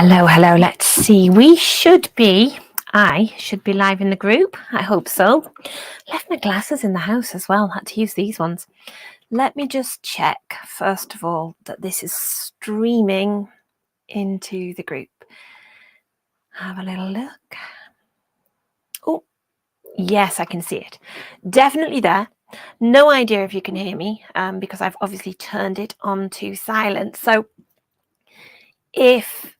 Hello. Let's see. I should be live in the group. I hope so. Left my glasses in the house as well. Had to use these ones. Let me just check, first of all, that this is streaming into the group. Have a little look. Oh, yes, I can see it. Definitely there. No idea if you can hear me because I've obviously turned it on to silent. So if...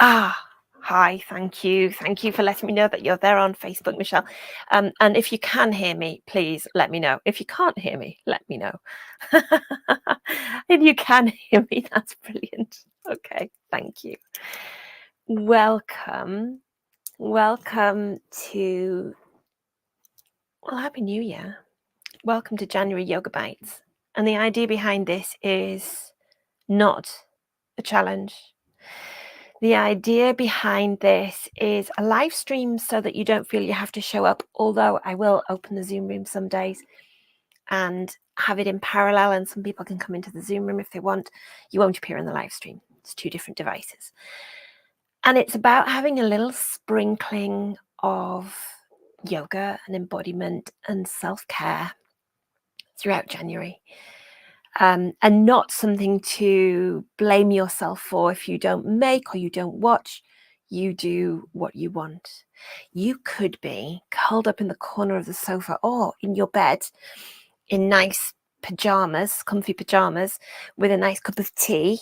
Hi, thank you. Thank you for letting me know that you're there on Facebook, Michelle. And if you can hear me, please let me know. If you can't hear me, let me know. If you can hear me, that's brilliant. Okay, thank you. Welcome to, well, Happy New Year. Welcome to January Yoga Bites. And the idea behind this is not a challenge. The idea behind this is a live stream so that you don't feel you have to show up, although I will open the Zoom room some days and have it in parallel, and some people can come into the Zoom room if they want. You won't appear in the live stream. It's two different devices. And it's about having a little sprinkling of yoga and embodiment and self-care throughout January. And not something to blame yourself for if you don't make or you don't watch. You do what you want. You could be curled up in the corner of the sofa or in your bed in nice pajamas, comfy pajamas, with a nice cup of tea,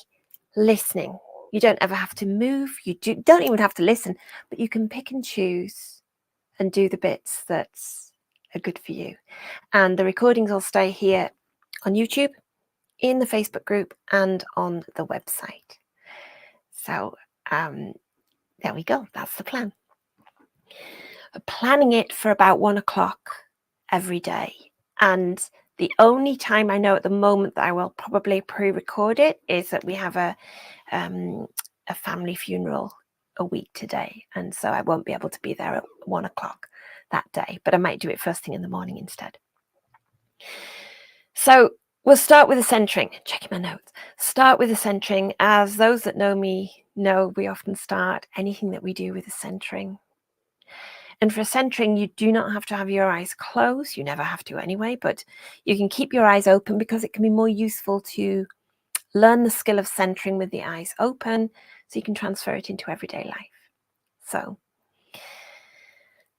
listening. You don't ever have to move. You don't even have to listen, but you can pick and choose and do the bits that are good for you. And the recordings will stay here on YouTube, in the Facebook group, and on the website. So there we go. That's the plan. Planning it for about 1 o'clock every day. And the only time I know at the moment that I will probably pre-record it is that we have a family funeral a week today. And so I won't be able to be there at 1 o'clock that day, but I might do it first thing in the morning instead. So we'll start with the centering. Checking my notes. Start with the centering. As those that know me know, we often start anything that we do with the centering. And for centering, you do not have to have your eyes closed. You never have to anyway, but you can keep your eyes open because it can be more useful to learn the skill of centering with the eyes open so you can transfer it into everyday life. So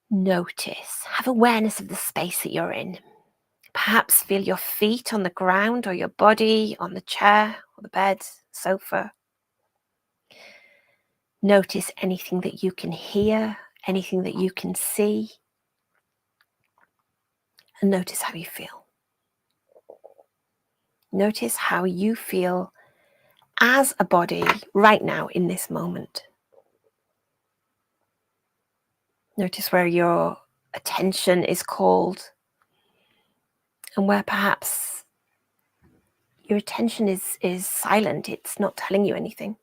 notice, have awareness of the space that you're in. Perhaps feel your feet on the ground or your body on the chair or the bed, sofa. Notice anything that you can hear, anything that you can see. And notice how you feel. Notice how you feel as a body right now in this moment. Notice where your attention is called and where perhaps your attention is silent. It's not telling you anything.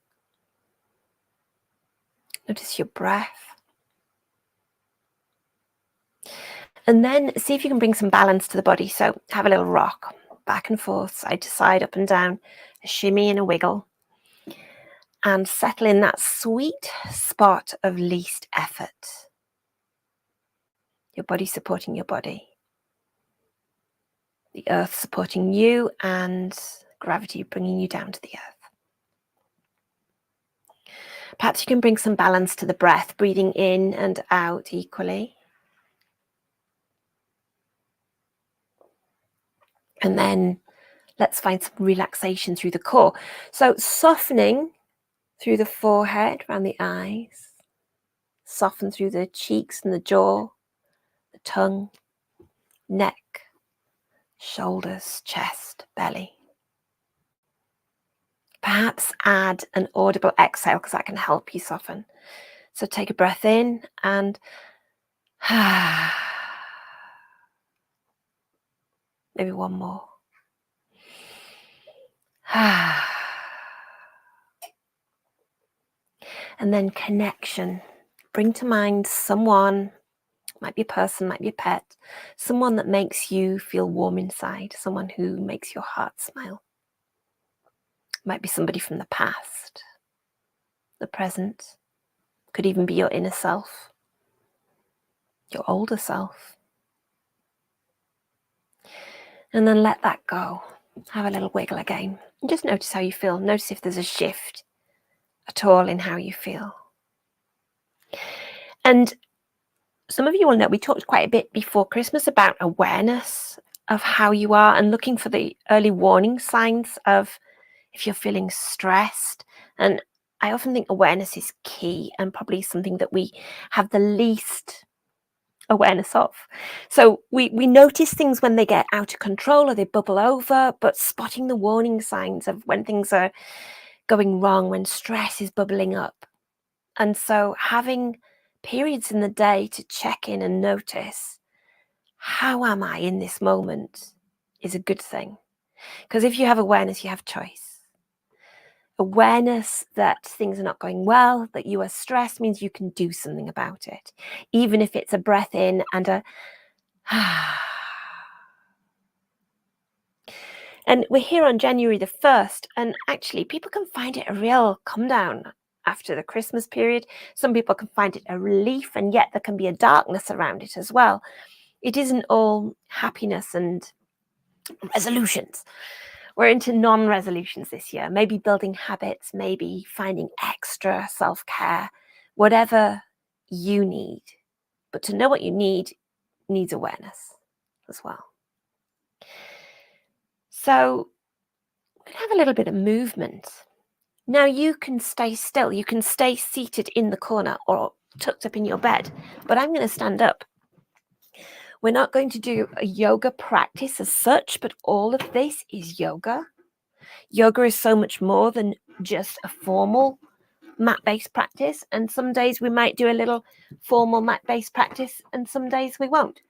Notice your breath. And then see if you can bring some balance to the body. So have a little rock, back and forth, side to side, up and down, a shimmy and a wiggle. And settle in that sweet spot of least effort. Your body supporting your body. The earth supporting you and gravity bringing you down to the earth. Perhaps you can bring some balance to the breath, breathing in and out equally. And then let's find some relaxation through the core. So softening through the forehead, around the eyes. Soften through the cheeks and the jaw, the tongue, neck, shoulders, chest, belly. Perhaps add an audible exhale because that can help you soften. So take a breath in and maybe one more. And then connection. Bring to mind someone, might be a person, might be a pet, someone that makes you feel warm inside, someone who makes your heart smile. Might be somebody from the past. the present, could even be your inner self, your older self. And then let that go. Have a little wiggle again. And just notice how you feel. Notice if there's a shift at all in how you feel. And some of you will know we talked quite a bit before Christmas about awareness of how you are and looking for the early warning signs of if you're feeling stressed. And I often think awareness is key and probably something that we have the least awareness of. So we notice things when they get out of control or they bubble over, but spotting the warning signs of when things are going wrong, when stress is bubbling up. And so having periods in the day to check in and notice, how am I in this moment, is a good thing. Because if you have awareness, you have choice. Awareness that things are not going well, that you are stressed, means you can do something about it. Even if it's a breath in and a And we're here on January the 1st, and actually people can find it a real come down after the Christmas period. Some people can find it a relief, and yet there can be a darkness around it as well. It isn't all happiness and resolutions. We're into non-resolutions this year, maybe building habits, maybe finding extra self-care, whatever you need. But to know what you need needs awareness as well. So we can have a little bit of movement. Now you can stay still. You can stay seated in the corner or tucked up in your bed, but I'm going to stand up. We're not going to do a yoga practice as such, but all of this is yoga. Yoga is so much more than just a formal mat-based practice. And some days we might do a little formal mat-based practice, and some days we won't.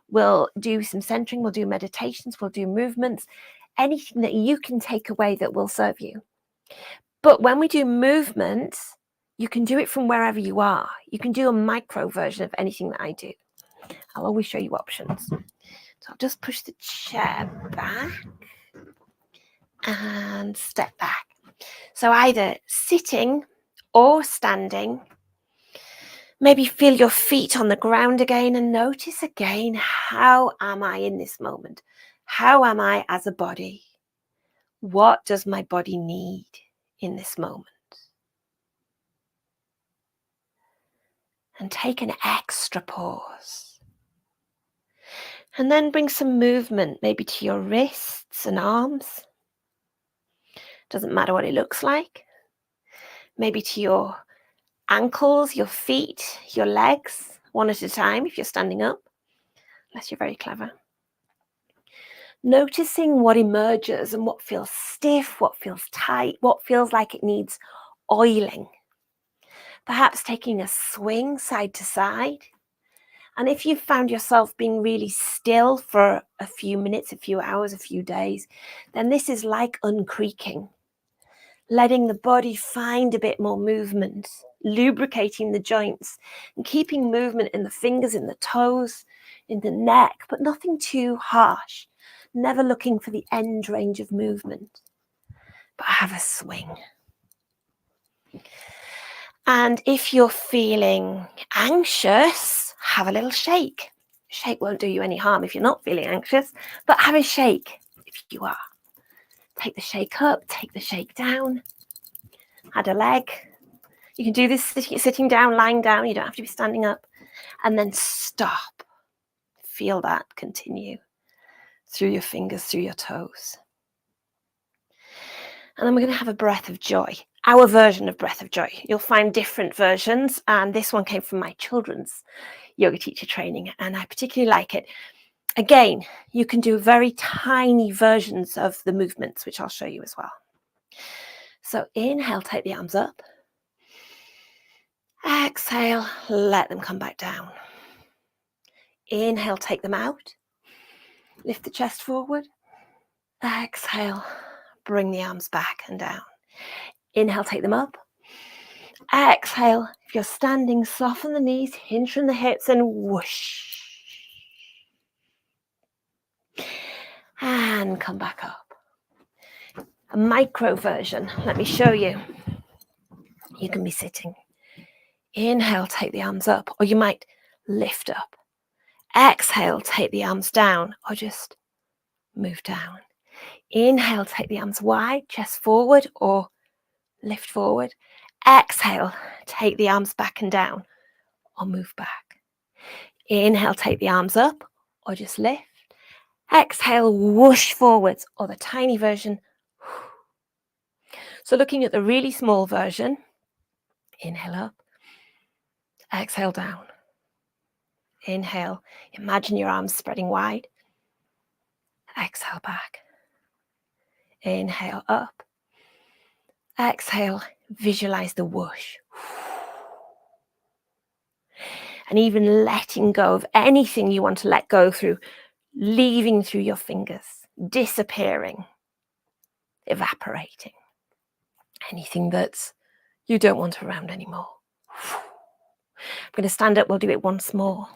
We'll do some centering, we'll do meditations, we'll do movements, anything that you can take away that will serve you. But when we do movement, you can do it from wherever you are. You can do a micro version of anything that I do. I'll always show you options. So I'll just push the chair back and step back. So either sitting or standing. Maybe feel your feet on the ground again and notice again, how am I in this moment? How am I as a body? What does my body need in this moment? And take an extra pause. And then bring some movement, maybe to your wrists and arms. Doesn't matter what it looks like. Maybe to your ankles, your feet, your legs, one at a time if you're standing up, unless you're very clever. Noticing what emerges and what feels stiff, what feels tight, what feels like it needs oiling. Perhaps taking a swing side to side. And if you've found yourself being really still for a few minutes, a few hours, a few days, then this is like uncreaking. Letting the body find a bit more movement, lubricating the joints, and keeping movement in the fingers, in the toes, in the neck, but nothing too harsh. Never looking for the end range of movement, but have a swing. And if you're feeling anxious, have a little shake. Shake won't do you any harm if you're not feeling anxious, but have a shake if you are. Take the shake up, take the shake down. Add a leg. You can do this sitting down, lying down. You don't have to be standing up. And then stop. Feel that continue through your fingers, through your toes. And then we're going to have a breath of joy. Our version of breath of joy. You'll find different versions. And this one came from my children's yoga teacher training. And I particularly like it. Again, you can do very tiny versions of the movements, which I'll show you as well. So inhale, take the arms up. Exhale, let them come back down. Inhale, take them out. Lift the chest forward. Exhale, bring the arms back and down. Inhale, take them up. Exhale, if you're standing, soften the knees, hinge from the hips, and whoosh. And come back up. A micro version, let me show you. You can be sitting. Inhale, take the arms up, or you might lift up. Exhale, take the arms down, or just move down. Inhale, take the arms wide, chest forward, or lift forward. Exhale, take the arms back and down, or move back. Inhale, take the arms up, or just lift. Exhale, whoosh forwards, or the tiny version. So looking at the really small version, inhale up, exhale down. Inhale, imagine your arms spreading wide. Exhale back. Inhale up. Exhale, visualize the whoosh. And even letting go of anything you want to let go through, leaving through your fingers, disappearing, evaporating. Anything that you don't want around anymore. I'm going to stand up, we'll do it once more.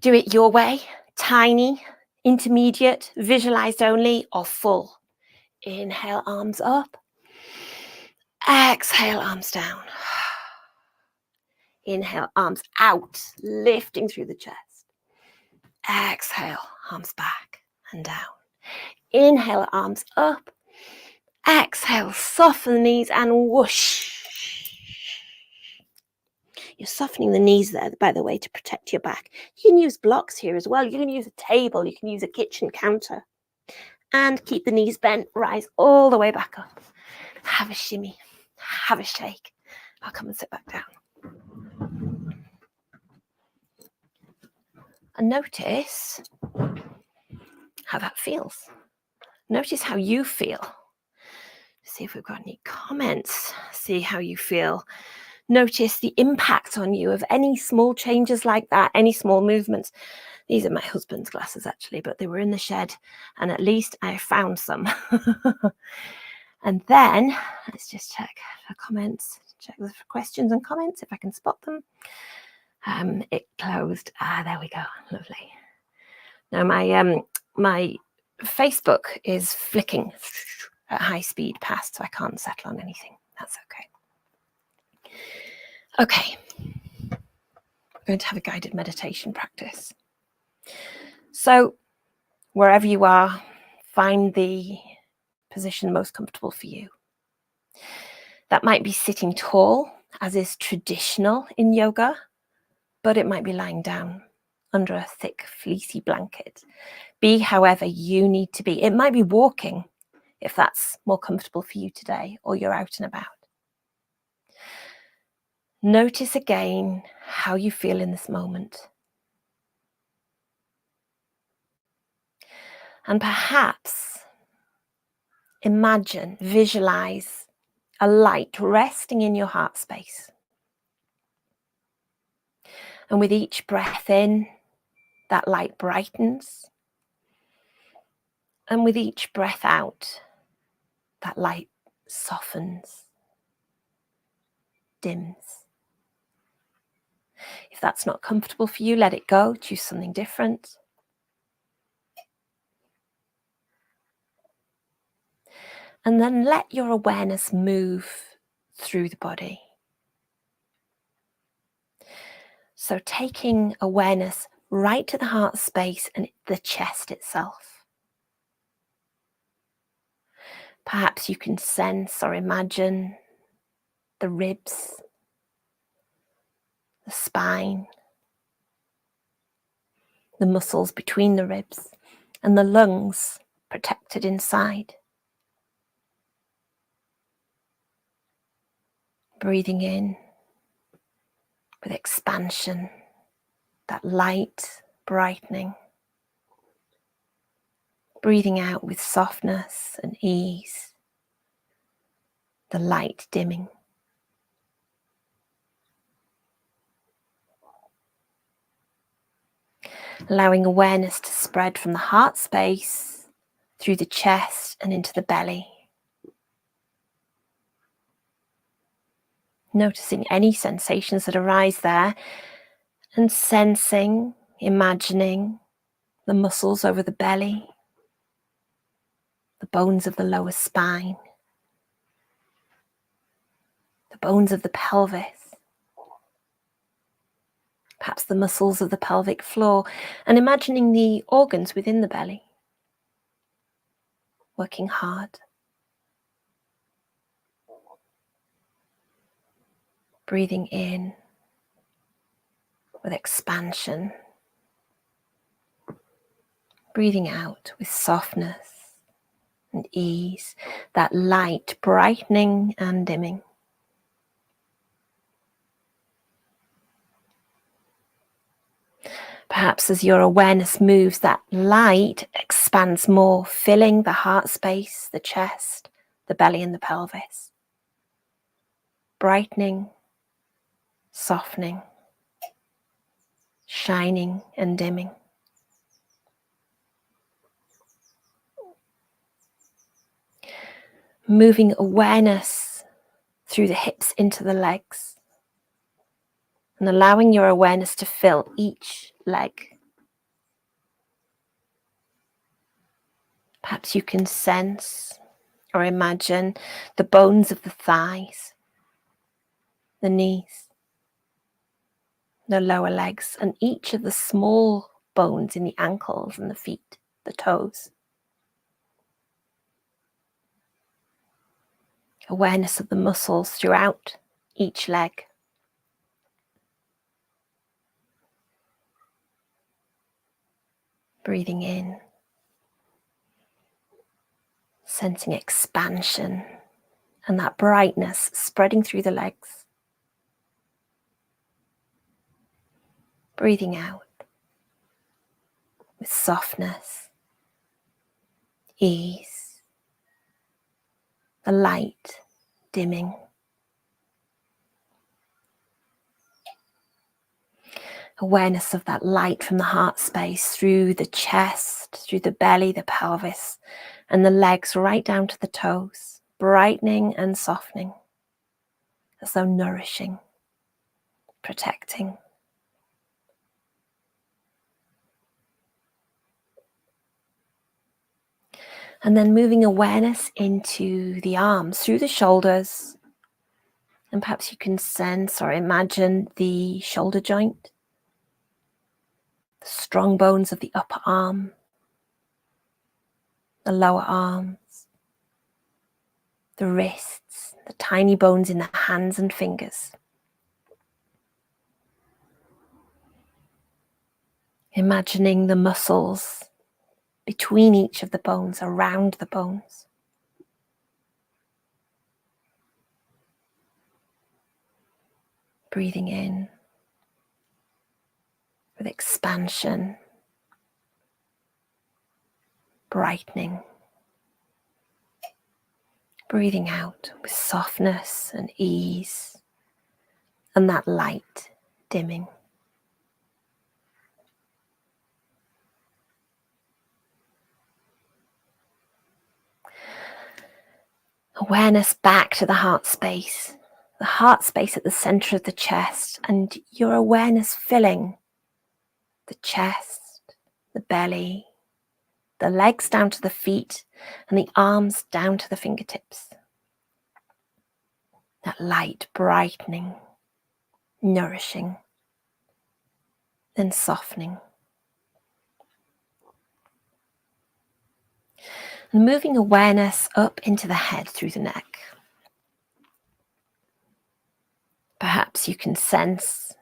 Do it your way, tiny, intermediate, visualized only, or full. Inhale, arms up. Exhale, arms down. Inhale, arms out, lifting through the chest. Exhale, arms back and down. Inhale, arms up. Exhale, soften the knees and whoosh. You're softening the knees there, by the way, to protect your back. You can use blocks here as well. You can use a table. You can use a kitchen counter. And keep the knees bent. Rise all the way back up. Have a shimmy. Have a shake. I'll come and sit back down. And notice how that feels. Notice how you feel. See if we've got any comments. See how you feel. Notice the impact on you of any small changes like that, any small movements. These are my husband's glasses, actually, but they were in the shed, and at least I found some. And then, let's just check for comments, check the questions and comments, if I can spot them. It closed. There we go. Lovely. Now, my Facebook is flicking at high speed past, so I can't settle on anything. That's okay. Okay, we're going to have a guided meditation practice. So wherever you are, find the position most comfortable for you. That might be sitting tall, as is traditional in yoga, but it might be lying down under a thick, fleecy blanket. Be however you need to be. It might be walking, if that's more comfortable for you today, or you're out and about. Notice again how you feel in this moment. And perhaps imagine, visualize a light resting in your heart space. And with each breath in, that light brightens. And with each breath out, that light softens, dims. If that's not comfortable for you, let it go. Choose something different. And then let your awareness move through the body. So taking awareness right to the heart space and the chest itself. Perhaps you can sense or imagine the ribs, the spine, the muscles between the ribs, and the lungs protected inside. Breathing in with expansion, that light brightening. Breathing out with softness and ease, the light dimming. Allowing awareness to spread from the heart space through the chest and into the belly. Noticing any sensations that arise there and sensing, imagining the muscles over the belly, bones of the lower spine, the bones of the pelvis, perhaps the muscles of the pelvic floor, and imagining the organs within the belly working hard. Breathing in with expansion, breathing out with softness and ease, that light brightening and dimming. Perhaps as your awareness moves, that light expands more, filling the heart space, the chest, the belly and the pelvis. Brightening, softening, shining and dimming. Moving awareness through the hips into the legs and allowing your awareness to fill each leg. Perhaps you can sense or imagine the bones of the thighs, the knees, the lower legs, and each of the small bones in the ankles and the feet, the toes. Awareness of the muscles throughout each leg. Breathing in, sensing expansion and that brightness spreading through the legs. Breathing out with softness, ease, the light dimming. Awareness of that light from the heart space through the chest, through the belly, the pelvis, and the legs right down to the toes, brightening and softening, as though nourishing, protecting. And then moving awareness into the arms, through the shoulders, and perhaps you can sense or imagine the shoulder joint, the strong bones of the upper arm, the lower arms, the wrists, the tiny bones in the hands and fingers. Imagining the muscles between each of the bones, around the bones. Breathing in with expansion, brightening. Breathing out with softness and ease, and that light dimming. Awareness back to the heart space at the center of the chest, and your awareness filling the chest, the belly, the legs down to the feet, and the arms down to the fingertips. That light brightening, nourishing, then softening. And moving awareness up into the head through the neck. Perhaps you can sense,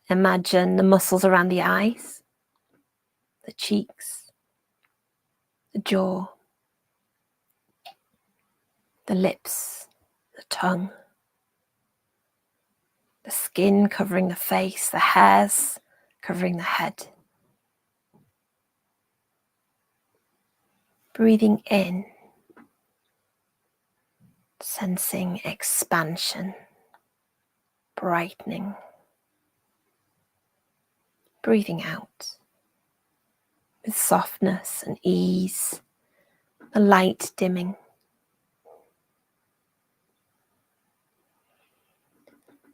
imagine the muscles around the eyes, the cheeks, the jaw, the lips, the tongue, the skin covering the face, the hairs covering the head. Breathing in, sensing expansion, brightening. Breathing out with softness and ease, the light dimming.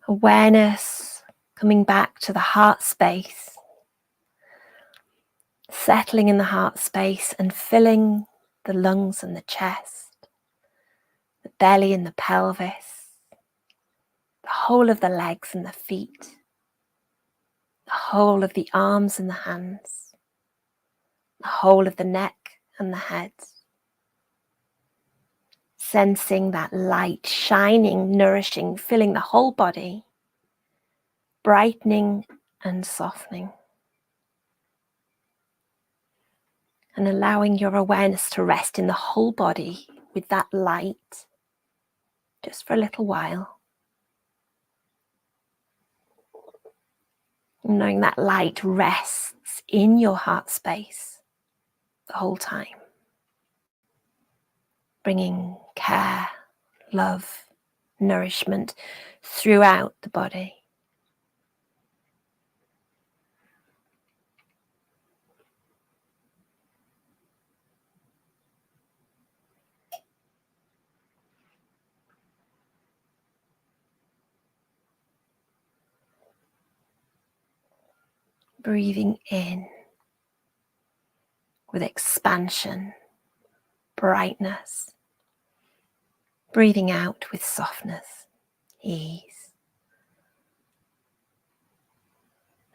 Awareness coming back to the heart space, settling in the heart space and filling the lungs and the chest, the belly and the pelvis, the whole of the legs and the feet, the whole of the arms and the hands, the whole of the neck and the head. Sensing that light, shining, nourishing, filling the whole body, brightening and softening. And allowing your awareness to rest in the whole body with that light, just for a little while. Knowing that light rests in your heart space the whole time. Bringing care, love, nourishment throughout the body. Breathing in with expansion, brightness. Breathing out with softness, ease.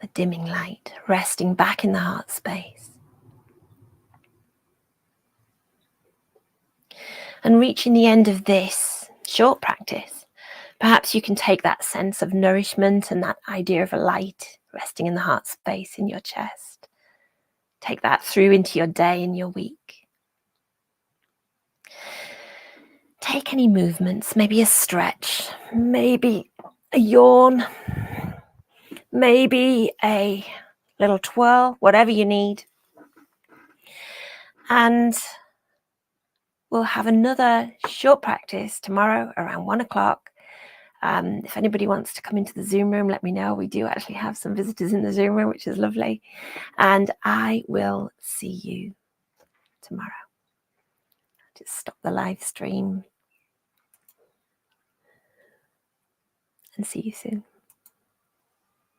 The dimming light resting back in the heart space. And reaching the end of this short practice, perhaps you can take that sense of nourishment and that idea of a light resting in the heart space in your chest. Take that through into your day and your week. Take any movements, maybe a stretch, maybe a yawn, maybe a little twirl, whatever you need. And we'll have another short practice tomorrow around 1 o'clock. If anybody wants to come into the Zoom room, let me know. We do actually have some visitors in the Zoom room, which is lovely. And I will see you tomorrow. Just stop the live stream and see you soon.